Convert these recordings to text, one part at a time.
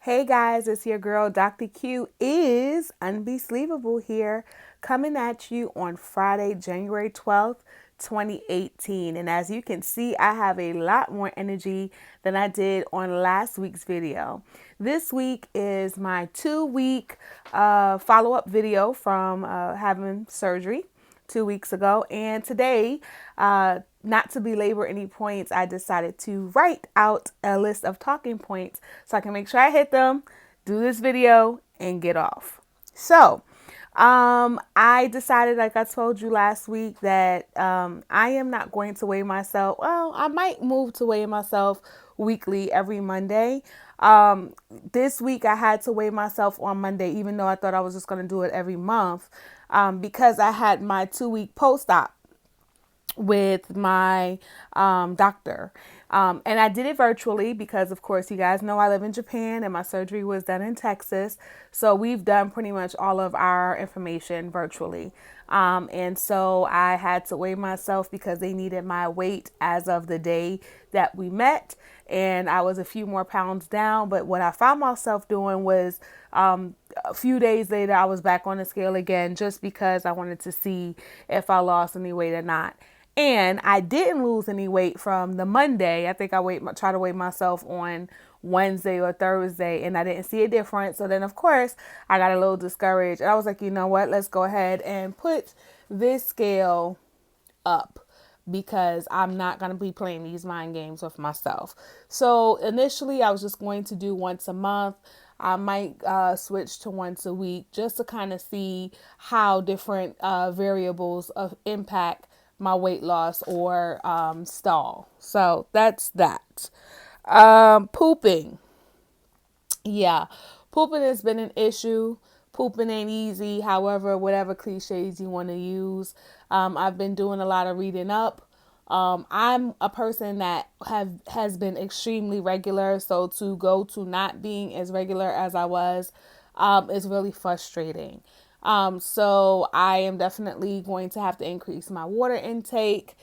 Hey guys, it's your girl Dr. Q is Unbelievable here, coming at you on Friday, January 12th, 2018. And as you can see, I have a lot more energy than I did on last week's video. This week is my 2 week follow up video from having surgery 2 weeks ago. And today, not to belabor any points, I decided to write out a list of talking points so I can make sure I hit them, do this video, and get off. So, I decided, like I told you last week, that I am not going to weigh myself. Well, I might move to weigh myself weekly every Monday. This week I had to weigh myself on Monday, even though I thought I was just going to do it every month, because I had my 2 week post op with my doctor. And I did it virtually because, of course, you guys know I live in Japan and my surgery was done in Texas. So we've done pretty much all of our information virtually. And so I had to weigh myself because they needed my weight as of the day that we met. And I was a few more pounds down. But what I found myself doing was a few days later, I was back on the scale again just because I wanted to see if I lost any weight or not. And I didn't lose any weight from the Monday. I think I try to weigh myself on Wednesday or Thursday, and I didn't see a difference. So then, of course, I got a little discouraged. And I was like, you know what? Let's go ahead and put this scale up because I'm not going to be playing these mind games with myself. So initially, I was just going to do once a month. I might switch to once a week just to kind of see how different variables of impact my weight loss or stall. So that's that. Pooping. Yeah, pooping has been an issue. Pooping ain't easy. However, whatever cliches you want to use. I've been doing a lot of reading up. I'm a person that has been extremely regular, so to go to not being as regular as I was is really frustrating. So I am definitely going to have to increase my water intake.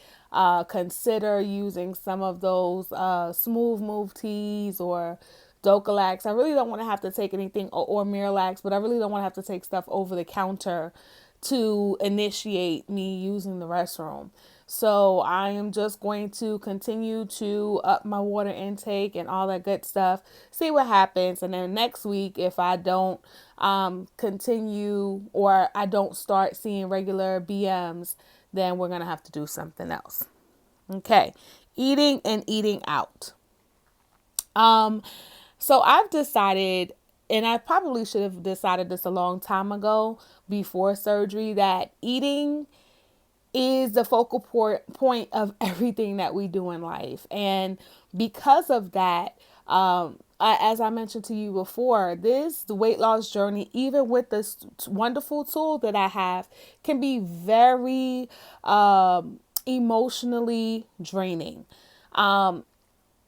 Consider using some of those smooth move teas or Docalax. I really don't want to have to take anything or Miralax, but I really don't want to have to take stuff over the counter to initiate me using the restroom. So I am just going to continue to up my water intake and all that good stuff, see what happens. And then next week, if I don't continue or I don't start seeing regular BMs, then we're going to have to do something else. Okay. Eating and eating out. Um, so I've decided, and I probably should have decided this a long time ago before surgery, that eating is the focal point of everything that we do in life. And because of that, as I mentioned to you before, the weight loss journey, even with this wonderful tool that I have, can be very emotionally draining.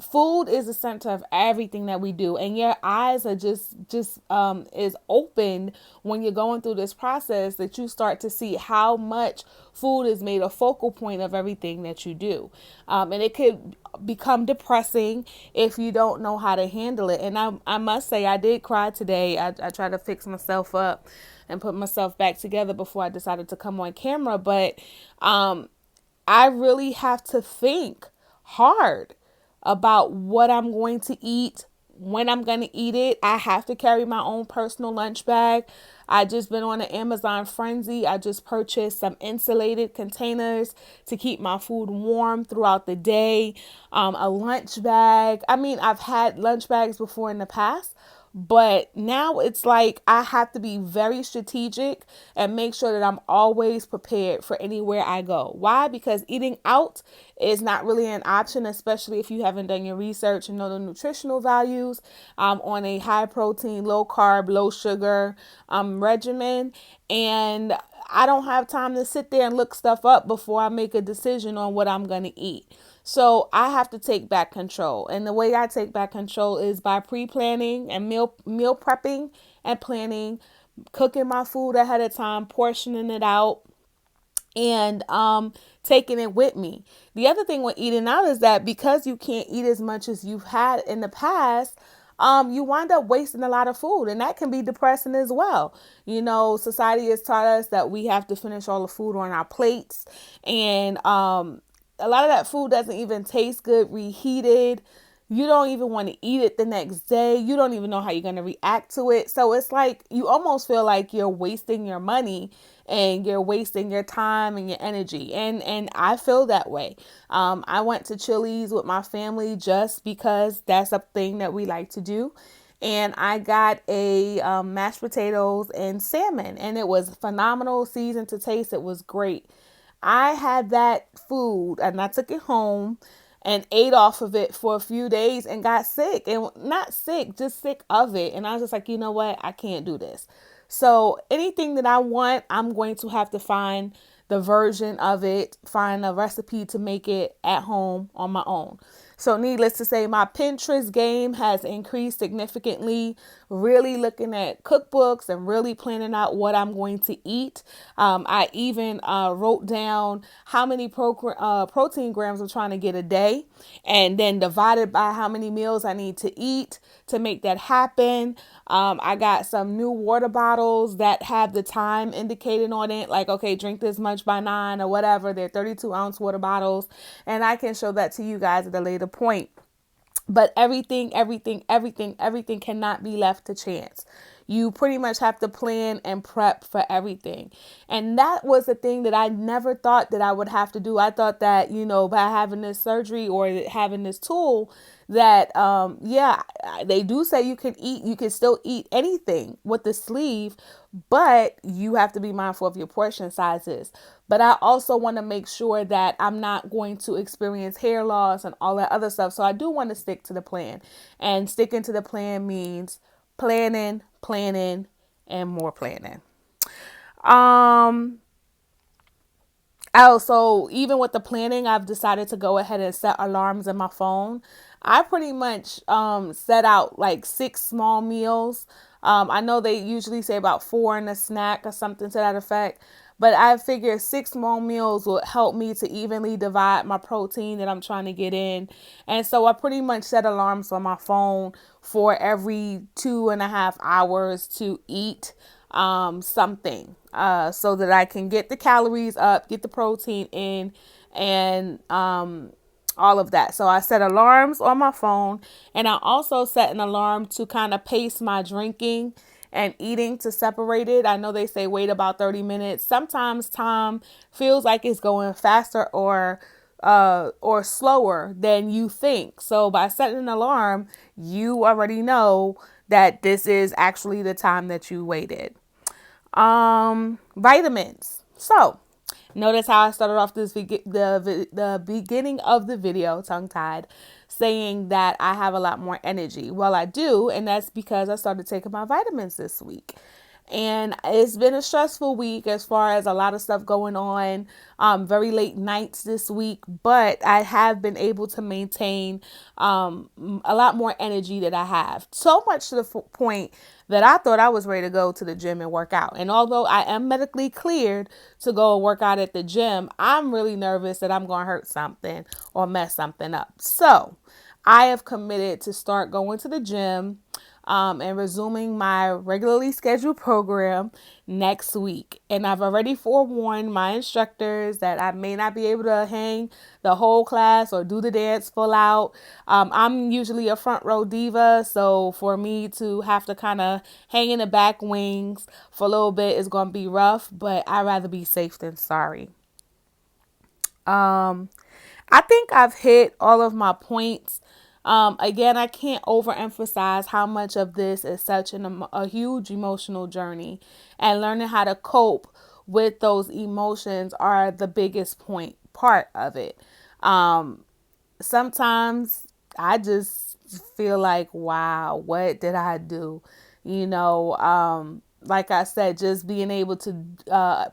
Food is the center of everything that we do, and your eyes are just is opened when you're going through this process, that you start to see how much food is made a focal point of everything that you do. And it could become depressing if you don't know how to handle it. And I must say, I did cry today. I tried to fix myself up and put myself back together before I decided to come on camera, but I really have to think hard about what I'm going to eat, when I'm going to eat it. I have to carry my own personal lunch bag. I just been on an Amazon frenzy. I just purchased some insulated containers to keep my food warm throughout the day. A lunch bag. I mean, I've had lunch bags before in the past, but now it's like I have to be very strategic and make sure that I'm always prepared for anywhere I go. Why? Because eating out is not really an option, especially if you haven't done your research and know the nutritional values on a high protein, low carb, low sugar regimen. And I don't have time to sit there and look stuff up before I make a decision on what I'm going to eat. So I have to take back control. And the way I take back control is by pre-planning and meal prepping and planning, cooking my food ahead of time, portioning it out, and taking it with me. The other thing with eating out is that because you can't eat as much as you've had in the past, you wind up wasting a lot of food, and that can be depressing as well. Society has taught us that we have to finish all the food on our plates, and a lot of that food doesn't even taste good reheated. You don't even want to eat it the next day. You don't even know how you're going to react to it. So it's like you almost feel like you're wasting your money and you're wasting your time and your energy. And I feel that way. I went to Chili's with my family just because that's a thing that we like to do. And I got a mashed potatoes and salmon, and it was phenomenal, seasoned to taste. It was great. I had that food and I took it home and ate off of it for a few days and got sick, and not sick, just sick of it. And I was just like, you know what? I can't do this. So anything that I want, I'm going to have to find the version of it, find a recipe to make it at home on my own. So needless to say, my Pinterest game has increased significantly, really looking at cookbooks and really planning out what I'm going to eat. I even wrote down how many protein grams I'm trying to get a day, and then divided by how many meals I need to eat to make that happen. I got some new water bottles that have the time indicated on it, like, okay, drink this much by 9 or whatever. They're 32-ounce water bottles, and I can show that to you guys at a later point. But everything cannot be left to chance. You pretty much have to plan and prep for everything. And that was the thing that I never thought that I would have to do. I thought that, by having this surgery or having this tool, that, they do say you can still eat anything with the sleeve, but you have to be mindful of your portion sizes. But I also want to make sure that I'm not going to experience hair loss and all that other stuff. So I do want to stick to the plan. And sticking to the plan means planning, and more planning. Also, even with the planning, I've decided to go ahead and set alarms in my phone. I pretty much set out like 6 small meals. I know they usually say about 4 in a snack or something to that effect. But I figure 6 small meals will help me to evenly divide my protein that I'm trying to get in. And so I pretty much set alarms on my phone for every 2.5 hours to eat something, so that I can get the calories up, get the protein in, and all of that. So I set alarms on my phone, and I also set an alarm to kind of pace my drinking and eating to separate it. I know they say wait about 30 minutes. Sometimes time feels like it's going faster or slower than you think. So by setting an alarm, you already know that this is actually the time that you waited. Vitamins. So notice how I started off the beginning of the video tongue tied, saying that I have a lot more energy. Well, I do, and that's because I started taking my vitamins this week. And it's been a stressful week as far as a lot of stuff going on, very late nights this week, but I have been able to maintain a lot more energy that I have. So much to the point that I thought I was ready to go to the gym and work out. And although I am medically cleared to go and work out at the gym, I'm really nervous that I'm going to hurt something or mess something up. So I have committed to start going to the gym and resuming my regularly scheduled program next week. And I've already forewarned my instructors that I may not be able to hang the whole class or do the dance full out. I'm usually a front row diva, so for me to have to kind of hang in the back wings for a little bit is going to be rough, but I'd rather be safe than sorry. I think I've hit all of my points. Again, I can't overemphasize how much of this is such a huge emotional journey, and learning how to cope with those emotions are the biggest part of it. Sometimes I just feel like, wow, what did I do? Like I said, just being able to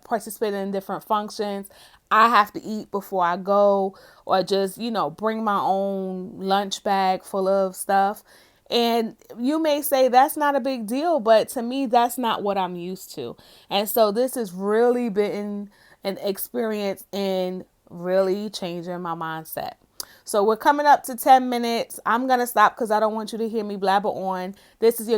participate in different functions. I have to eat before I go, or just, bring my own lunch bag full of stuff. And you may say that's not a big deal, but to me, that's not what I'm used to. And so this has really been an experience in really changing my mindset. So we're coming up to 10 minutes. I'm going to stop because I don't want you to hear me blabber on. This is your